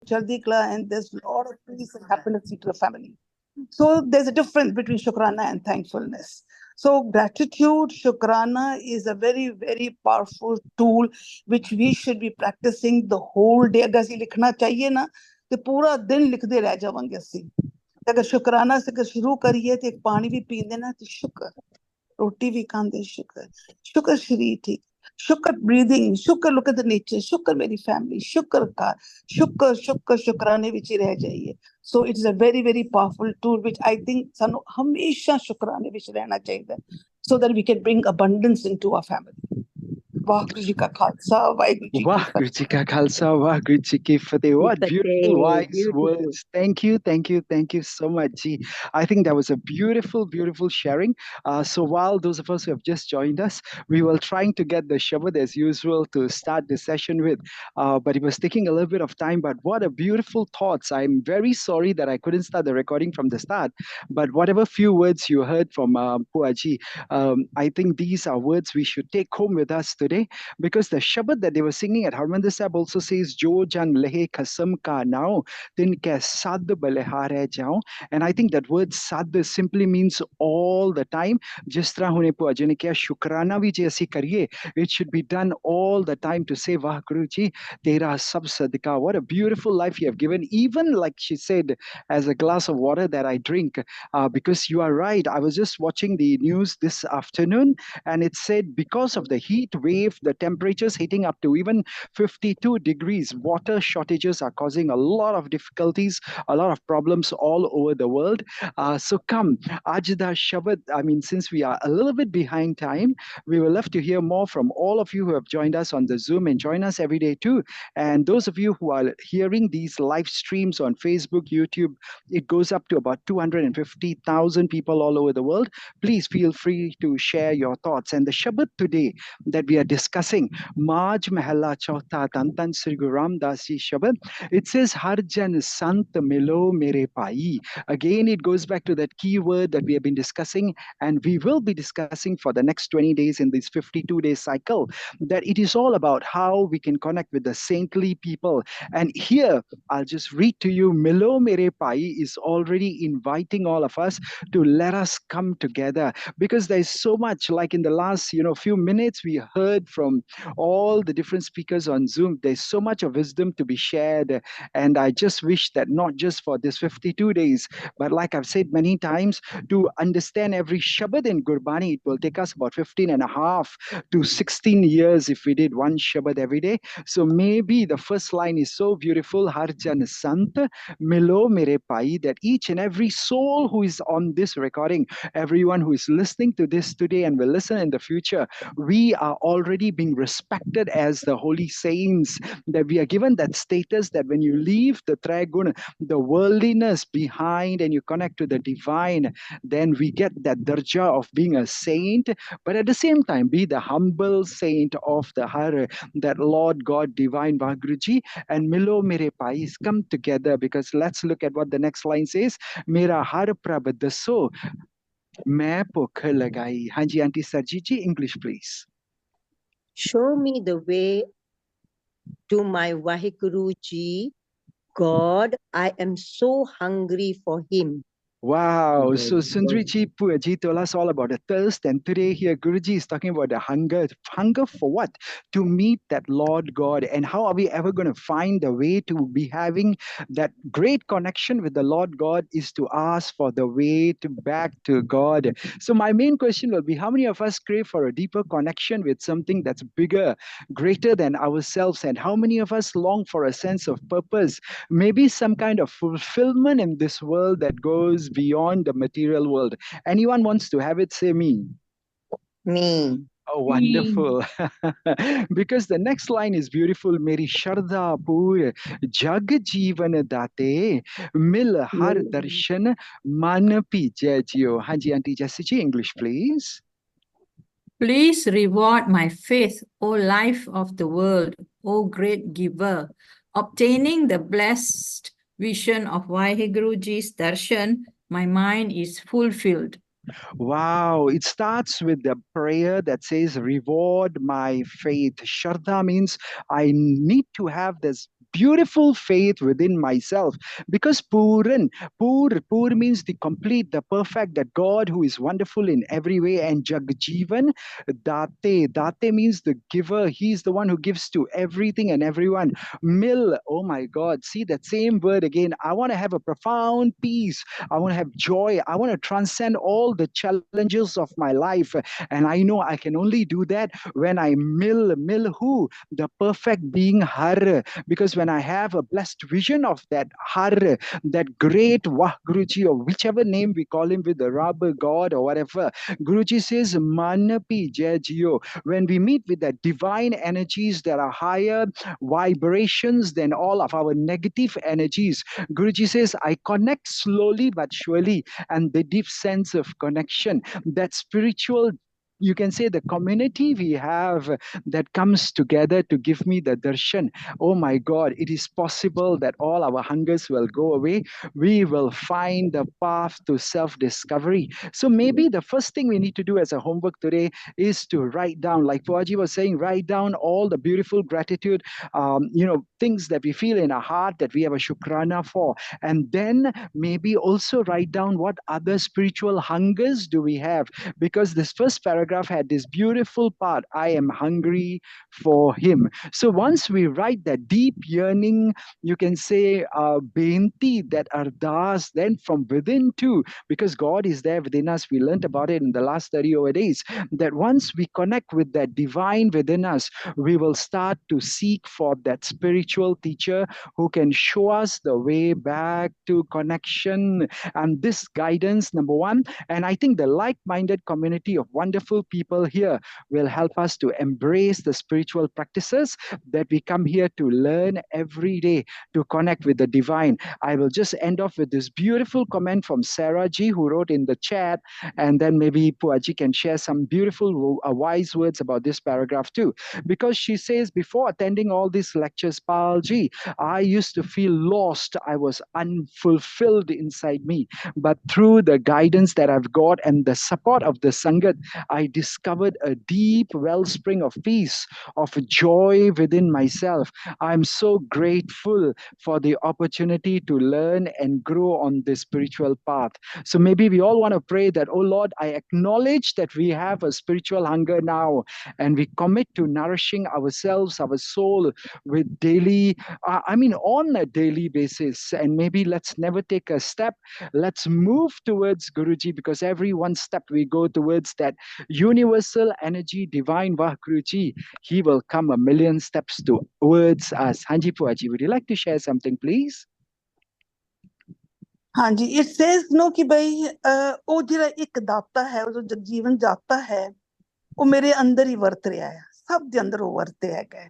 chardi kala, and there's a lot of peace and happiness into the family. So there's a difference between shukrana and thankfulness. So gratitude, shukrana is a very, very powerful tool which we should be practicing the whole day. अगर ਅਸੀਂ लिखना चाहिए ना, तो पूरा दिन लिखते रह जावांगे ਅਸੀਂ. अगर शुक्राना से अगर शुरू करिए तो एक पानी भी पींदे ना तो शुक्र, रोटी भी खांदे शुक्र, शुक्र शरीर ठीक, शुक्र ब्रीदिंग, शुक्र लुक एट द नेचर, शुक्र मेरी फैमिली, शुक्र का शुक्र शुक्र शुक्राने विच ही रह जाइए. So it is a very, very powerful tool which I think ਸਾਨੂੰ ਹਮੇਸ਼ਾ ਸ਼ੁਕਰਾਨੇ ਵਿੱਚ ਰਹਿਣਾ ਚਾਹੀਦਾ, so that we can bring abundance into our family. Waheguru ji ਕਾ ਖਾਲਸਾ, ਵਾਹਿਗੁਰੂ ਜੀ ਕੀ Waheguru ji ka khalsa, Waheguru ji ki fateh. What beautiful wise words. Thank you, thank you, thank you so much, Ji. I think that was a beautiful, beautiful sharing. So while those of us who have just joined us, we were trying to get the Shabad as usual to start the session with, but it was taking a little bit of time. But what a beautiful thoughts. I'm very sorry that I couldn't start the recording from the start, but whatever few words you heard from Puaji, I think these are words we should take home with us today, because the Shabad that they were singing at Harmandir Sahib also says, Jo jan lehe kasam ka nao, tin ke sad balehare jao. And I think that word sad simply means all the time. Jis tarah hune Puaji ne kiya, shukrana bhi je assi kariye, it should be done all the time to say, Waheguru ji, tera sab sadka. What a beautiful life you have given. Even like she said, as a glass of water that I drink, because you are right. I was just watching the news this afternoon, and it said because of the heat wave, the temperatures hitting up to even 52 degrees, water shortages are causing a lot of difficulties, a lot of problems all over the world. So come, Ajda Shabad, I mean, since we are a little bit behind time, we will love to hear more from all of you who have joined us on the Zoom, and join us every day too. And those of you who are hearing these live streams on Facebook, YouTube, it goes up to about 250,000 people all over the world. Please feel free to share your thoughts. And the Shabad today that we are discussing, Maj Mahalla Chautha Tantan Sri Guru Ramdas Ji Shabad, it says, Har Jan Sant Milo Mere Pai. Again, it goes back to that key word that we have been discussing, and we will be discussing for the next 20 days in this 52-day cycle, that it is all about how we can connect with the saintly people. And here, I'll just read to you, Milo Mere Pai is already inviting all of us to let us come together, because there's so much, like in the last few minutes we heard from all the different speakers on Zoom. There's so much of wisdom to be shared, and I just wish that not just for this 52 days, but like I've said many times, to understand every Shabad in Gurbani, it will take us about 15 and a half to 16 years if we did one Shabad every day. So maybe the first line is so beautiful, Har Jan Sant Milo Mere Pai, that each and every soul who is on this recording, everyone who is listening to this today and will listen in the future, we are already being respected as the holy saints, that we are given that status that when you leave the Triguna, the worldliness behind, and you connect to the divine, then we get that darja of being a saint, but at the same time be the humble saint of the Har, that Lord God divine Waheguru and Milo Mere Pais come together. Because let's look at what the next line says, Mera Har Prabh Daso Main Pukh Lagai. Hanji Auntie Sarji ji, English please. Show me the way to my Waheguru ji, God. I am so hungry for him. Wow. So Sundriji Puaji told us all about the thirst, and today here Guruji is talking about the hunger. Hunger for what? To meet that Lord God. And how are we ever going to find the way to be having that great connection with the Lord God is to ask for the way to back to God. So my main question will be, how many of us crave for a deeper connection with something that's bigger, greater than ourselves? And how many of us long for a sense of purpose, maybe some kind of fulfillment in this world that goes beyond the material world? Anyone wants to have it? Say me. Me. Oh, wonderful. Because the next line is beautiful. Meri Shardha Pur Jag Jeevan Date Mil Har Darshan Man Pi Jai Jio. Hanji Auntie Jessie ji, English please. Please reward my faith, O life of the world, O great giver. Obtaining the blessed vision of Waheguruji's darshan, my mind is fulfilled. Wow, it starts with the prayer that says, reward my faith. Shraddha means I need to have this beautiful faith within myself. Because Puran, Pur means the complete, the perfect, that God who is wonderful in every way, and Jagjivan, Date means the giver. He's the one who gives to everything and everyone. Mil, oh my God, see that same word again. I want to have a profound peace. I want to have joy. I want to transcend all the challenges of my life. And I know I can only do that when I mil who? The perfect being Har. Because when I have a blessed vision of that Har, that great Wahguruji, or whichever name we call him, with the rubber God or whatever, Guruji says, Manapi Jajio. When we meet with that divine energies that are higher vibrations than all of our negative energies, Guruji says, I connect slowly but surely, and the deep sense of connection, that spiritual, you can say, the community we have that comes together to give me the darshan. Oh my God, it is possible that all our hungers will go away. We will find the path to self-discovery. So maybe the first thing we need to do as a homework today is to write down, like Puaji was saying, write down all the beautiful gratitude, things that we feel in our heart that we have a shukrana for. And then maybe also write down what other spiritual hungers do we have. Because this first paragraph had this beautiful part, I am hungry for him. So once we write that deep yearning, you can say, beinti, that ardas, then from within too, because God is there within us. We learned about it in the last 30 over days, that once we connect with that divine within us, we will start to seek for that spiritual teacher who can show us the way back to connection. And this guidance, number one, and I think the like-minded community of wonderful people here will help us to embrace the spiritual practices that we come here to learn every day, to connect with the divine. I will just end off with this beautiful comment from Sarah G, who wrote in the chat, and then maybe Puaji can share some beautiful wise words about this paragraph too. Because she says, before attending all these lectures, Palji, I used to feel lost. I was unfulfilled inside me. But through the guidance that I've got and the support of the Sangat, I discovered a deep wellspring of peace, of joy within myself. I'm so grateful for the opportunity to learn and grow on this spiritual path. So maybe we all want to pray that, oh Lord, I acknowledge that we have a spiritual hunger now, and we commit to nourishing ourselves, our soul, with daily, on a daily basis. And maybe let's never take a step. Let's move towards Guruji, because every one step we go towards that universal energy, divine Vahguruji, he will come a million steps towards us. Hanji Puaji, would you like to share something, please? हाँ जी, it says no कि भाई ਉਹ ਜਿਹੜਾ ਇੱਕ ਦਾਤਾ ਹੈ, ਉਹ ਜੋ ਜੀਵਨ ਜਾਤਾ ਹੈ, ਉਹ ਮੇਰੇ ਅੰਦਰ ਹੀ ਵਰਤ ਰਿਹਾ ਹੈ, ਸਭ ਦੇ ਅੰਦਰ ਉਹ ਵਰਤਿਆ ਹੈਗਾ,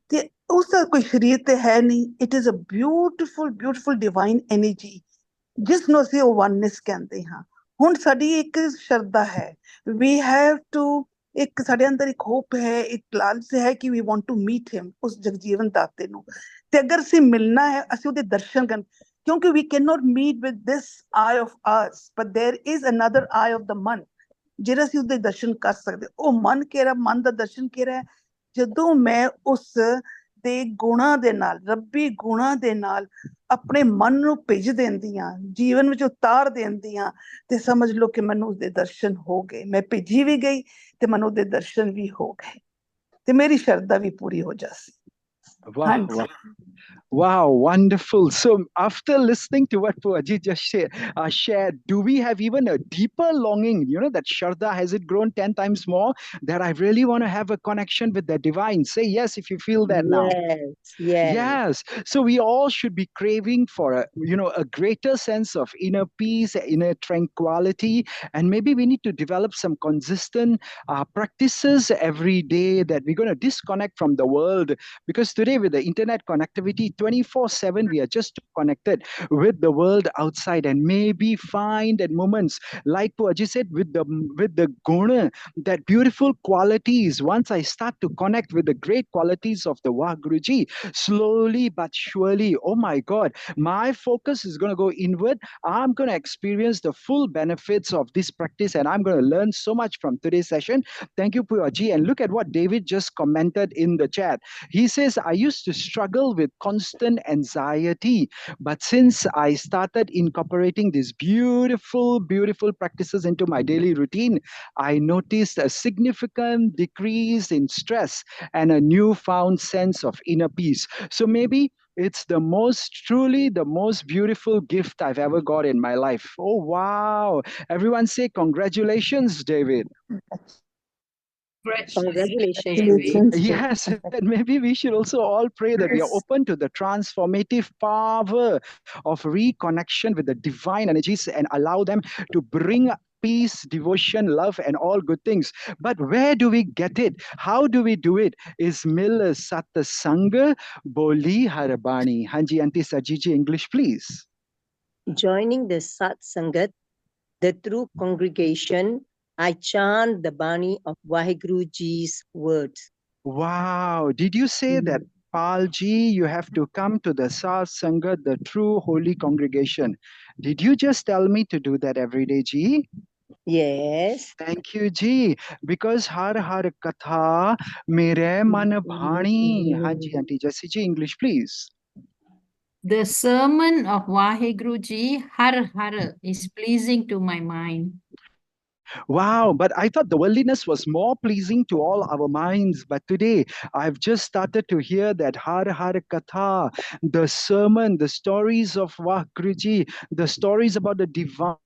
ਤੇ ਉਸ ਦਾ ਕੋਈ ਸਰੀਰ ਤੇ ਹੈ ਨਹੀਂ. It is a beautiful divine energy, ਜਿਸ ਨੂੰ ਅਸੀਂ ਉਹ ਵਨਨੈਸ ਕਹਿੰਦੇ ਹਾਂ. ਹੁਣ ਸਾਡੀ ਇੱਕ ਸ਼ਰਧਾ ਹੈ, ਵੀ ਹੈਵ ਟੂ, ਇੱਕ ਸਾਡੇ ਅੰਦਰ ਇੱਕ ਹੋਪ ਹੈ, ਇੱਕ ਲਾਲਚ ਹੈ ਕਿ we want to meet him, ਉਸ ਜਗਜੀਵਨ ਦਾਤੇ ਨੂੰ. ਤੇ ਅਗਰ ਅਸੀਂ ਮਿਲਣਾ ਹੈ, ਅਸੀਂ ਉਹਦੇ ਦਰਸ਼ਨ ਕਰਨ, ਕਿਉਂਕਿ we cannot meet with this eye of ours, but there is another eye of the man, ਜਿਹੜਾ ਅਸੀਂ ਉਹਦੇ ਦਰਸ਼ਨ ਕਰ ਸਕਦੇ. ਉਹ ਮਨ ਕਿਹੜਾ, ਮਨ ਦਾ ਦਰਸ਼ਨ ਕਿਹੜਾ ਹੈ, ਜਦੋਂ ਮੈਂ ਉਸ ਦੇ ਗੁਣਾਂ ਦੇ ਨਾਲ, ਰੱਬੀ ਗੁਣਾਂ ਦੇ ਨਾਲ ਆਪਣੇ ਮਨ ਨੂੰ ਭਿੱਜ ਦਿੰਦੀ ਹਾਂ, ਜੀਵਨ ਵਿੱਚ ਉਤਾਰ ਦਿੰਦੀ ਹਾਂ, ਤੇ ਸਮਝ ਲਓ ਕਿ ਮੈਨੂੰ ਉਹਦੇ ਦਰਸ਼ਨ ਹੋ ਗਏ. ਮੈਂ ਭਿੱਜੀ ਵੀ ਗਈ ਤੇ ਮੈਨੂੰ ਉਹਦੇ ਦਰਸ਼ਨ ਵੀ ਹੋ ਗਏ, ਤੇ ਮੇਰੀ ਸ਼ਰਧਾ ਵੀ ਪੂਰੀ ਹੋ ਜਾਸੀ. Wow, wonderful. So after listening to what Puaji just shared, do we have even a deeper longing, that Shraddha, has it grown 10 times more, that I really want to have a connection with the divine? Say yes if you feel that now. Yes. So we all should be craving for a greater sense of inner peace, inner tranquility, and maybe we need to develop some consistent practices every day, that we're going to disconnect from the world. Because today with the internet connectivity, 24/7, we are just connected with the world outside, and maybe find at moments, like Puaji said, with the guna, that beautiful qualities. Once I start to connect with the great qualities of the Wahguruji, slowly but surely, oh my God, my focus is going to go inward. I'm going to experience the full benefits of this practice, and I'm going to learn so much from today's session. Thank you, Puaji. And look at what David just commented in the chat. He says, I used to struggle with constant constant anxiety. But since I started incorporating these beautiful, beautiful practices into my daily routine, I noticed a significant decrease in stress and a newfound sense of inner peace. So maybe it's truly the most beautiful gift I've ever got in my life. Oh, wow. Everyone say congratulations, David. Congratulations, David. Congratulations. Yes, and maybe we should also all pray that we are Yes. open to the transformative power of reconnection with the divine energies and allow them to bring peace, devotion, love, and all good things. But where do we get it? How do we do it? Is Mil Satsang Boli Harabani. Hanji Auntie Sajiji, English, please. Joining the Satsangat, the true congregation, I chant the Bani of Waheguru Ji's words. Wow. Did you say that, Palji, you have to come to the Satsanga, the true holy congregation? Did you just tell me to do that every day, Ji? Yes. Thank you, Ji. Because har har katha mere man bhani. Hanji, Auntie Jessie Ji, English, please. The sermon of Waheguru Ji, Har Har, is pleasing to my mind. Wow, but I thought the worldliness was more pleasing to all our minds. But today, I've just started to hear that Har Har Katha, the sermon, the stories of Wahguruji, the stories about the divine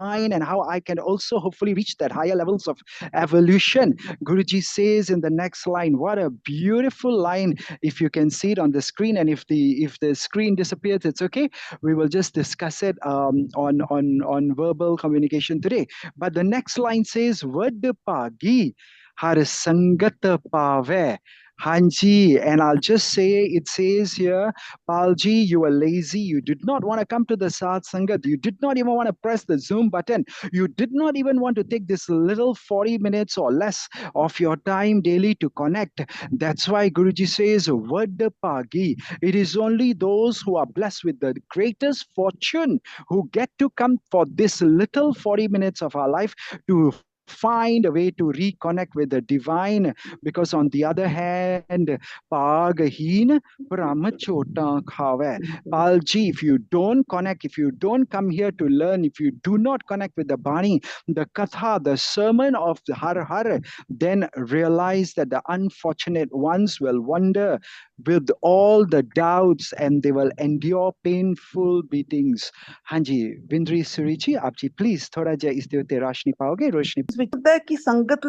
and how I can also hopefully reach that higher levels of evolution. Guruji says in the next line, what a beautiful line. If you can see it on the screen, and if the screen disappears, it's okay. We will just discuss it on verbal communication today. But the next line says, Vadpagi har sangat pave. Hanji, and I'll just say, it says here, Palji, you were lazy. You did not want to come to the Satsangat. You did not even want to press the Zoom button. You did not even want to take this little 40 minutes or less of your time daily to connect. That's why Guruji says, Vadpagi. It is only those who are blessed with the greatest fortune who get to come for this little 40 minutes of our life to find a way to reconnect with the divine, because on the other hand, paghin brahmachota khave. Palji, if you don't connect, if you don't come here to learn, if you do not connect with the Bani, the Katha, the sermon of the Har Har, then realize that the unfortunate ones will wander with all the doubts and they will endure painful beatings. Hanji, Vindri Surichi, आप जी please थोड़ा जा इस देवते रोशनी पाओगे रोशनी कि संगत